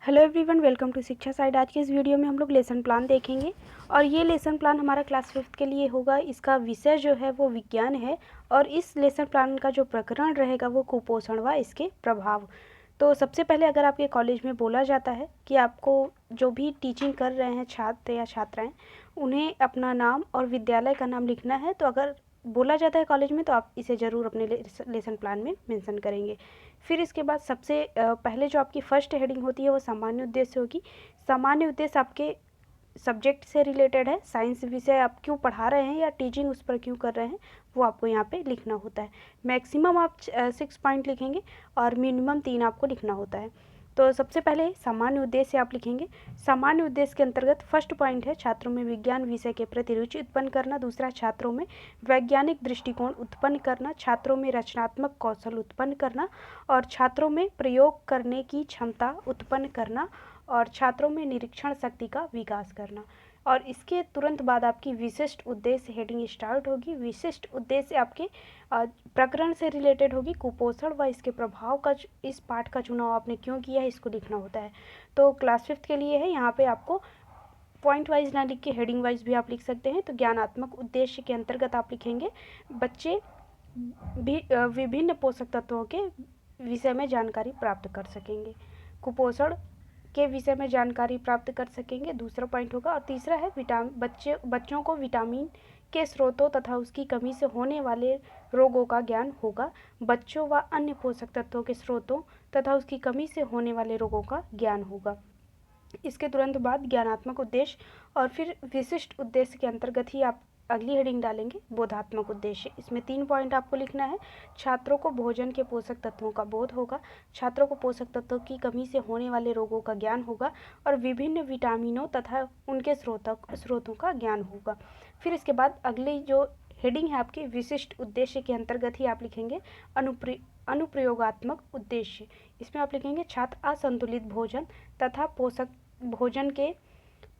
Hello everyone, welcome to शिक्षा side. आज के इस वीडियो में हम लोग लेसन प्लान देखेंगे और ये लेसन प्लान हमारा क्लास 5th के लिए होगा। इसका विषय जो है वो विज्ञान है और इस लेसन प्लान का जो प्रकरण रहेगा वो कुपोषण व इसके प्रभाव। तो सबसे पहले अगर आपके कॉलेज में बोला जाता है कि आपको जो भी टीचिंग कर रहे हैं छात्र या छात्राएं, उन्हें अपना नाम और विद्यालय का नाम लिखना है। तो अगर बोला जाता है कॉलेज में तो आप इसे ज़रूर अपने लेसन प्लान में मेंशन करेंगे। फिर इसके बाद सबसे पहले जो आपकी फर्स्ट हेडिंग होती है वो सामान्य उद्देश्य होगी। सामान्य उद्देश्य आपके सब्जेक्ट से रिलेटेड है, साइंस विषय आप क्यों पढ़ा रहे हैं या टीचिंग उस पर क्यों कर रहे हैं वो आपको यहाँ पे लिखना होता है। मैक्सिमम आप 6 पॉइंट लिखेंगे और मिनिमम 3 आपको लिखना होता है। तो सबसे पहले सामान्य उद्देश्य आप लिखेंगे। सामान्य उद्देश्य के अंतर्गत फर्स्ट पॉइंट है छात्रों में विज्ञान विषय के प्रति रुचि उत्पन्न करना। दूसरा, छात्रों में वैज्ञानिक दृष्टिकोण उत्पन्न करना, छात्रों में रचनात्मक कौशल उत्पन्न करना और छात्रों में प्रयोग करने की क्षमता उत्पन्न करना और छात्रों में निरीक्षण शक्ति का विकास करना। और इसके तुरंत बाद आपकी विशिष्ट उद्देश्य हेडिंग स्टार्ट होगी। विशिष्ट उद्देश्य आपके प्रकरण से रिलेटेड होगी। कुपोषण व इसके प्रभाव का इस पाठ का चुनाव आपने क्यों किया है इसको लिखना होता है। तो क्लास 5th के लिए है, यहाँ पे आपको पॉइंट वाइज ना लिख के हेडिंग वाइज भी आप लिख सकते हैं। तो ज्ञानात्मक उद्देश्य के अंतर्गत आप लिखेंगे बच्चे भी विभिन्न पोषक तत्वों के विषय में जानकारी प्राप्त कर सकेंगे, कुपोषण के विषय में जानकारी प्राप्त कर सकेंगे, दूसरा पॉइंट होगा। और तीसरा है बच्चों को विटामिन के स्रोतों तथा उसकी कमी से होने वाले रोगों का ज्ञान होगा। बच्चों व अन्य पोषक तत्वों के स्रोतों तथा उसकी कमी से होने वाले रोगों का ज्ञान होगा। इसके तुरंत बाद ज्ञानात्मक उद्देश्य और फिर विशिष्ट उद्देश्य के अंतर्गत ही आप अगली हेडिंग डालेंगे बोधात्मक उद्देश्य। इसमें 3 पॉइंट आपको लिखना है। छात्रों को भोजन के पोषक तत्वों का बोध होगा, छात्रों को पोषक तत्वों की कमी से होने वाले रोगों का ज्ञान होगा और विभिन्न विटामिनों तथा उनके स्रोतों का ज्ञान होगा। फिर इसके बाद अगली जो हेडिंग है आपकी विशिष्ट उद्देश्य के अंतर्गत ही आप लिखेंगे अनुप्रयोगात्मक उद्देश्य। इसमें आप लिखेंगे छात्र असंतुलित भोजन तथा भोजन के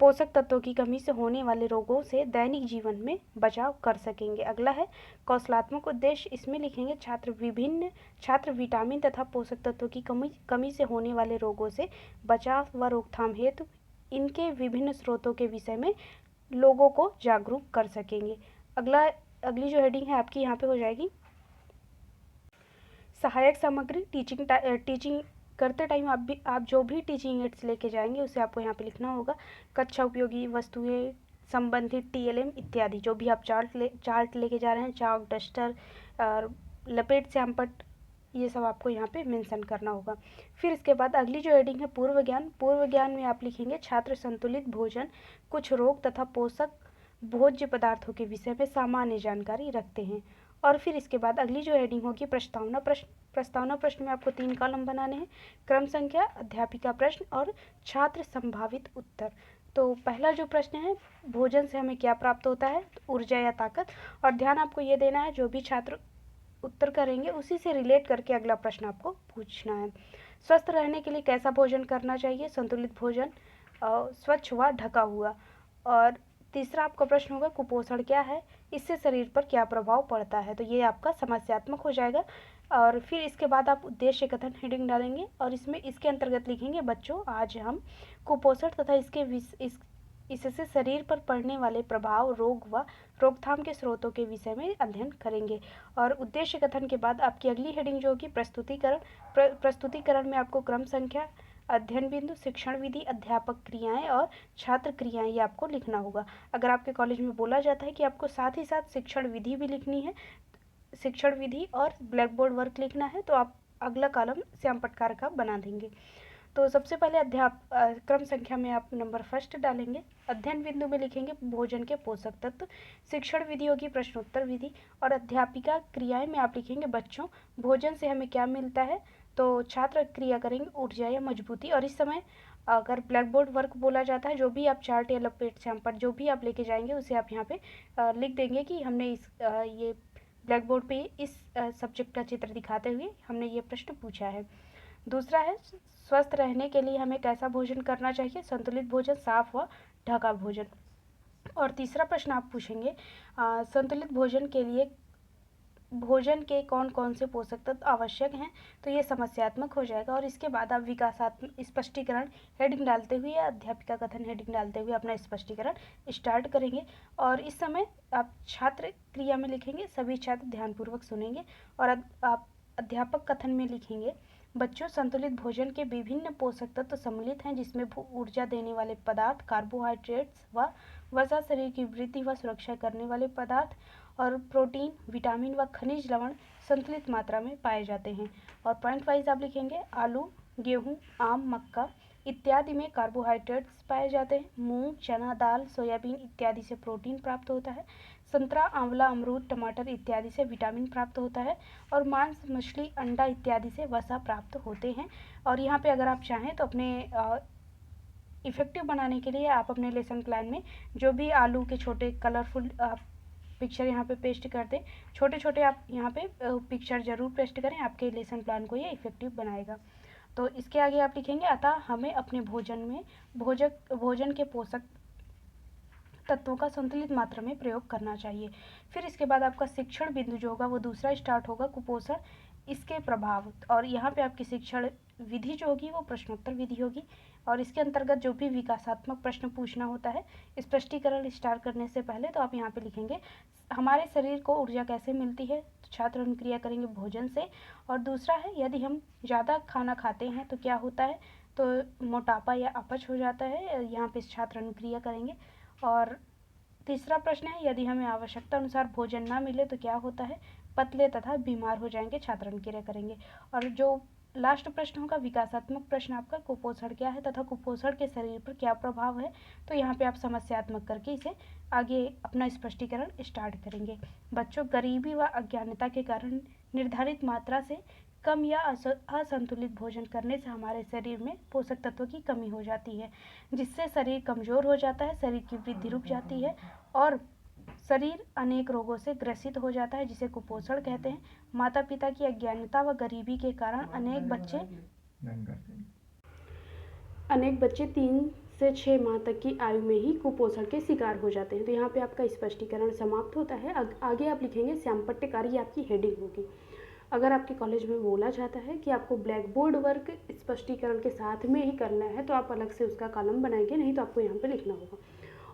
पोषक तत्वों की कमी से होने वाले रोगों से दैनिक जीवन में बचाव कर सकेंगे। अगला है कौशलात्मक उद्देश्य। इसमें लिखेंगे छात्र विटामिन तथा पोषक तत्वों की कमी से होने वाले रोगों से बचाव व रोकथाम हेतु इनके विभिन्न स्रोतों के विषय में लोगों को जागरूक कर सकेंगे। अगली जो हेडिंग है आपकी यहाँ पे हो जाएगी सहायक सामग्री। टीचिंग करते टाइम आप जो भी टीचिंग एड्स लेके जाएंगे उसे आपको यहाँ पे लिखना होगा। कक्षा उपयोगी वस्तुएं, संबंधित टीएलएम इत्यादि जो भी आप चार्ट लेके जा रहे हैं, चाक, डस्टर और लपेट चैम्पट, ये सब आपको यहाँ पे मेंशन करना होगा। फिर इसके बाद अगली जो हेडिंग है पूर्व ज्ञान। पूर्व ज्ञान में आप लिखेंगे छात्र संतुलित भोजन, कुछ रोग तथा पोषक भोज्य पदार्थों के विषय में सामान्य जानकारी रखते हैं। और फिर इसके बाद अगली जो हेडिंग होगी प्रस्तावना प्रश्न। प्रस्तावना प्रश्न में आपको 3 कॉलम बनाने हैं, क्रम संख्या, अध्यापिका प्रश्न और छात्र संभावित उत्तर। तो पहला जो प्रश्न है, भोजन से हमें क्या प्राप्त होता है, तो ऊर्जा या ताकत। और ध्यान आपको ये देना है जो भी छात्र उत्तर करेंगे उसी से रिलेट करके अगला प्रश्न आपको पूछना है। स्वस्थ रहने के लिए कैसा भोजन करना चाहिए, संतुलित भोजन, स्वच्छ व ढका हुआ। और तीसरा आपका प्रश्न होगा कुपोषण क्या है, इससे शरीर पर क्या प्रभाव पड़ता है। तो ये आपका समस्यात्मक हो जाएगा। और फिर इसके बाद आप उद्देश्य कथन हेडिंग डालेंगे और इसके अंतर्गत लिखेंगे बच्चों आज हम कुपोषण तथा इससे शरीर पर पड़ने वाले प्रभाव, रोग व रोकथाम के स्रोतों के विषय में अध्ययन करेंगे। और उद्देश्य कथन के बाद आपकी अगली हेडिंग जो होगी प्रस्तुतिकरण। प्रस्तुतिकरण में आपको क्रम संख्या, अध्ययन बिंदु, शिक्षण विधि, अध्यापक क्रियाएं और छात्र क्रियाएं ये आपको लिखना होगा। अगर आपके कॉलेज में बोला जाता है कि आपको साथ ही साथ शिक्षण विधि भी लिखनी है, शिक्षण विधि और ब्लैक बोर्ड वर्क लिखना है, तो आप अगला कॉलम श्याम पटकार का बना देंगे। तो सबसे पहले क्रम संख्या में आप नंबर फर्स्ट डालेंगे, अध्ययन बिंदु में लिखेंगे भोजन के पोषक तत्व, शिक्षण विधि होगी प्रश्नोत्तर विधि और अध्यापिका क्रियाएं में आप लिखेंगे बच्चों भोजन से हमें क्या मिलता है, तो छात्र क्रिया करेंगे ऊर्जा या मजबूती। और इस समय अगर ब्लैक बोर्ड वर्क बोला जाता है, जो भी आप चार्ट या लपेट चैम्पट जो भी आप लेके जाएंगे उसे आप यहाँ पे लिख देंगे कि हमने ये ब्लैक बोर्ड पे इस सब्जेक्ट का चित्र दिखाते हुए हमने ये प्रश्न पूछा है। दूसरा है स्वस्थ रहने के लिए हमें कैसा भोजन करना चाहिए, संतुलित भोजन, साफ व ढका भोजन। और तीसरा प्रश्न आप पूछेंगे संतुलित भोजन के लिए भोजन के कौन कौन से पोषक तत्व आवश्यक हैं, तो ये समस्यात्मक हो जाएगा। और इसके बाद आप विकासात्मक स्पष्टीकरण हेडिंग डालते हुए या अध्यापिका कथन हेडिंग डालते हुए अपना स्पष्टीकरण स्टार्ट करेंगे। और इस समय आप छात्र क्रिया में लिखेंगे, सभी छात्र ध्यानपूर्वक सुनेंगे। और आप अध्यापक कथन में लिखेंगे, बच्चों संतुलित भोजन के विभिन्न पोषक तत्व सम्मिलित हैं, जिसमें ऊर्जा देने वाले पदार्थ, कार्बोहाइड्रेट्स व वसा, शरीर की वृद्धि व सुरक्षा करने वाले पदार्थ और प्रोटीन, विटामिन व खनिज लवण संतुलित मात्रा में पाए जाते हैं। और पॉइंट वाइज आप लिखेंगे, आलू, गेहूं, आम, मक्का इत्यादि में कार्बोहाइड्रेट्स पाए जाते हैं। मूंग, चना दाल, सोयाबीन इत्यादि से प्रोटीन प्राप्त होता है। संतरा, आंवला, अमरूद, टमाटर इत्यादि से विटामिन प्राप्त होता है। और मांस, मछली, अंडा इत्यादि से वसा प्राप्त होते हैं। और यहाँ पे अगर आप चाहें तो अपने इफ़ेक्टिव बनाने के लिए आप अपने लेसन प्लान में जो भी आलू के छोटे कलरफुल पिक्चर यहाँ पे पेस्ट कर दें, छोटे छोटे आप यहाँ पे पिक्चर ज़रूर पेस्ट करें, आपके लेसन प्लान को ये इफ़ेक्टिव बनाएगा। तो इसके आगे आप लिखेंगे, अतः हमें अपने भोजन में भोजन के पोषक तत्वों का संतुलित मात्रा में प्रयोग करना चाहिए। फिर इसके बाद आपका शिक्षण बिंदु जो होगा वो दूसरा स्टार्ट होगा, कुपोषण, इसके प्रभाव। और यहाँ पे आपकी शिक्षण विधि जो होगी वो प्रश्नोत्तर विधि होगी। और इसके अंतर्गत जो भी विकासात्मक प्रश्न पूछना होता है, स्पष्टीकरण स्टार्ट करने से पहले तो आप यहाँ पे लिखेंगे, हमारे शरीर को ऊर्जा कैसे मिलती है, तो छात्र अनुक्रिया करेंगे भोजन से। और दूसरा है, यदि हम ज़्यादा खाना खाते हैं तो क्या होता है, तो मोटापा या अपच हो जाता है, यहाँ पे छात्र अनुक्रिया करेंगे। और तीसरा प्रश्न है, यदि हमें आवश्यकता अनुसार भोजन ना मिले तो क्या होता है, पतले तथा बीमार हो जाएंगे, छात्र अनुक्रिया करेंगे। और जो लास्ट प्रश्न होगा विकासात्मक प्रश्न आपका, कुपोषण क्या है तथा कुपोषण के शरीर पर क्या प्रभाव है, तो यहाँ पे आप समस्यात्मक करके इसे आगे अपना स्पष्टीकरण स्टार्ट करेंगे। बच्चों, गरीबी व अज्ञानता के कारण निर्धारित मात्रा से कम या असंतुलित भोजन करने से हमारे शरीर में पोषक तत्वों की कमी हो जाती है, जिससे शरीर कमज़ोर हो जाता है, शरीर की वृद्धि रुक जाती है और शरीर अनेक रोगों से ग्रसित हो जाता है, जिसे कुपोषण कहते हैं। माता पिता की अज्ञानता व गरीबी के कारण अनेक बच्चे 3 से 6 माह तक की आयु में ही कुपोषण के शिकार हो जाते हैं। तो यहाँ पे आपका स्पष्टीकरण समाप्त होता है। आगे आप लिखेंगे, श्यामपट्ट कार्य आपकी हेडिंग होगी। अगर आपके कॉलेज में बोला जाता है कि आपको ब्लैक बोर्ड वर्क स्पष्टीकरण के साथ में ही करना है, तो आप अलग से उसका कॉलम बनाएंगे, नहीं तो आपको यहाँ पे लिखना होगा।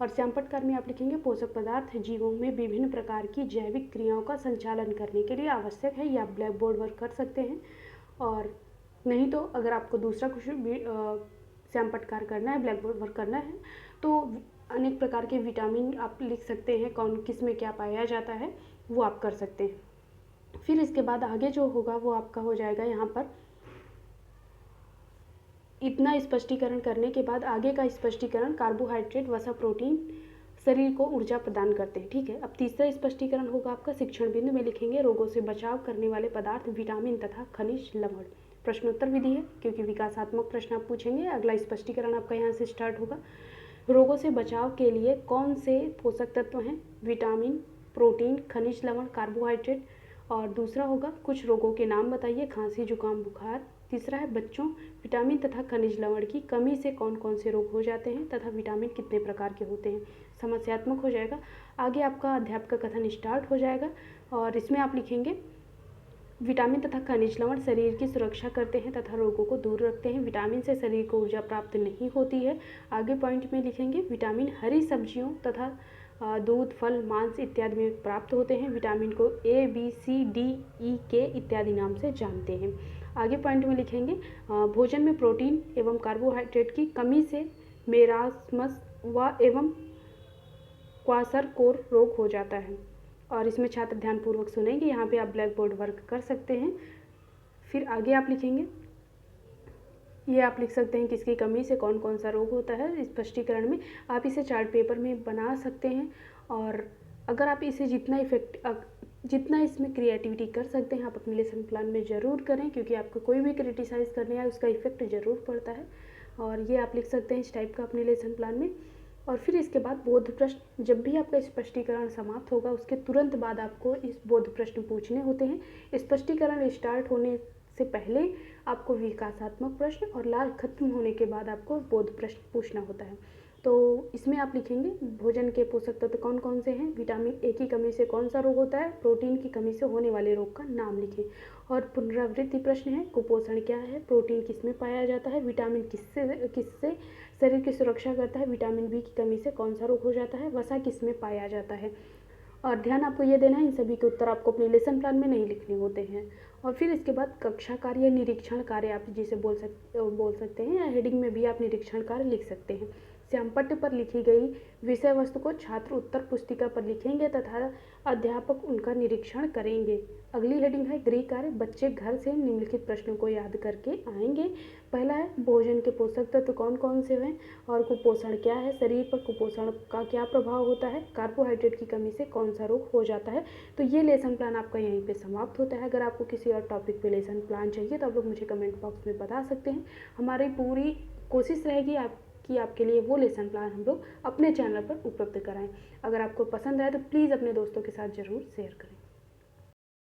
और श्यामपट्ट कार्य में आप लिखेंगे, पोषक पदार्थ जीवों में विभिन्न प्रकार की जैविक क्रियाओं का संचालन करने के लिए आवश्यक है। ये आप ब्लैक बोर्ड वर्क कर सकते हैं। और नहीं तो अगर आपको दूसरा कुछ श्यामपट्ट कार्य करना है, ब्लैक बोर्ड वर्क करना है, तो अनेक प्रकार के विटामिन आप लिख सकते हैं, कौन किस में क्या पाया जाता है वो आप कर सकते हैं। फिर इसके बाद आगे जो होगा वो आपका हो जाएगा, यहाँ पर इतना स्पष्टीकरण करने के बाद आगे का स्पष्टीकरण, कार्बोहाइड्रेट, वसा, प्रोटीन शरीर को ऊर्जा प्रदान करते हैं। ठीक है, अब तीसरा स्पष्टीकरण होगा आपका, शिक्षण बिंदु में लिखेंगे, रोगों से बचाव करने वाले पदार्थ, विटामिन तथा खनिज लवण। प्रश्नोत्तर विधि है, क्योंकि विकासात्मक प्रश्न आप पूछेंगे। अगला स्पष्टीकरण आपका यहाँ से स्टार्ट होगा, रोगों से बचाव के लिए कौन से पोषक तत्व हैं, विटामिन, प्रोटीन, खनिज लवण, कार्बोहाइड्रेट। और दूसरा होगा, कुछ रोगों के नाम बताइए, खांसी, जुकाम, बुखार। तीसरा है, बच्चों, विटामिन तथा खनिज लवण की कमी से कौन कौन से रोग हो जाते हैं तथा विटामिन कितने प्रकार के होते हैं। समस्यात्मक हो जाएगा। आगे आपका अध्यापक कथन स्टार्ट हो जाएगा और इसमें आप लिखेंगे, विटामिन तथा खनिज लवण शरीर की सुरक्षा करते हैं तथा रोगों को दूर रखते हैं। विटामिन से शरीर को ऊर्जा प्राप्त नहीं होती है। आगे पॉइंट में लिखेंगे, विटामिन हरी सब्जियों तथा दूध, फल, मांस इत्यादि में प्राप्त होते हैं। विटामिन को A, B, C, D, E, K इत्यादि नाम से जानते हैं। आगे पॉइंट में लिखेंगे, भोजन में प्रोटीन एवं कार्बोहाइड्रेट की कमी से मेरास्मस व एवं क्वाशरकोर रोग हो जाता है। और इसमें छात्र ध्यानपूर्वक सुनेंगे, यहाँ पे आप ब्लैक बोर्ड वर्क कर सकते हैं। फिर आगे आप लिखेंगे, ये आप लिख सकते हैं किसकी कमी से कौन कौन सा रोग होता है। स्पष्टीकरण में आप इसे चार्ट पेपर में बना सकते हैं और अगर आप इसे जितना इसमें क्रिएटिविटी कर सकते हैं आप अपने लेसन प्लान में ज़रूर करें, क्योंकि आपको कोई भी क्रिटिसाइज़ करने आए उसका इफेक्ट ज़रूर पड़ता है। और ये आप लिख सकते हैं इस टाइप का अपने लेसन प्लान में। और फिर इसके बाद बोध प्रश्न, जब भी आपका स्पष्टीकरण समाप्त होगा उसके तुरंत बाद आपको इस बोध प्रश्न पूछने होते हैं। स्पष्टीकरण स्टार्ट होने से पहले आपको विकासात्मक प्रश्न और लास्ट खत्म होने के बाद आपको बोध प्रश्न पूछना होता है। तो इसमें आप लिखेंगे भोजन के पोषक तत्व कौन कौन से हैं, विटामिन ए की कमी से कौन सा रोग होता है, प्रोटीन की कमी से होने वाले रोग का नाम लिखें। और पुनरावृत्ति प्रश्न है, कुपोषण क्या है, प्रोटीन किस में पाया जाता है, विटामिन किससे किससे शरीर की सुरक्षा करता है, विटामिन बी की कमी से कौन सा रोग हो जाता है, वसा किस में पाया जाता है। और ध्यान आपको ये देना है, इन सभी के उत्तर आपको अपने लेसन प्लान में नहीं लिखने होते हैं। और फिर इसके बाद कक्षा कार्य, निरीक्षण कार्य आप जिसे बोल सकते हैं, या हेडिंग में भी आप निरीक्षण कार्य लिख सकते हैं। श्यामपट्ट पर लिखी गई विषय वस्तु को छात्र उत्तर पुस्तिका पर लिखेंगे तथा अध्यापक उनका निरीक्षण करेंगे। अगली हेडिंग है गृह कार्य। बच्चे घर से निम्नलिखित प्रश्नों को याद करके आएंगे। पहला है भोजन के पोषक तत्व कौन कौन से हैं और कुपोषण क्या है, शरीर पर कुपोषण का क्या प्रभाव होता है, कार्बोहाइड्रेट की कमी से कौन सा रोग हो जाता है। तो ये लेसन प्लान आपका यहीं पे समाप्त होता है। अगर आपको किसी और टॉपिक पे लेसन प्लान चाहिए तो आप लोग मुझे कमेंट बॉक्स में बता सकते हैं। हमारी पूरी कोशिश रहेगी कि आपके लिए वो लेसन प्लान हम लोग अपने चैनल पर उपलब्ध कराएं। अगर आपको पसंद आए तो प्लीज़ अपने दोस्तों के साथ ज़रूर शेयर करें।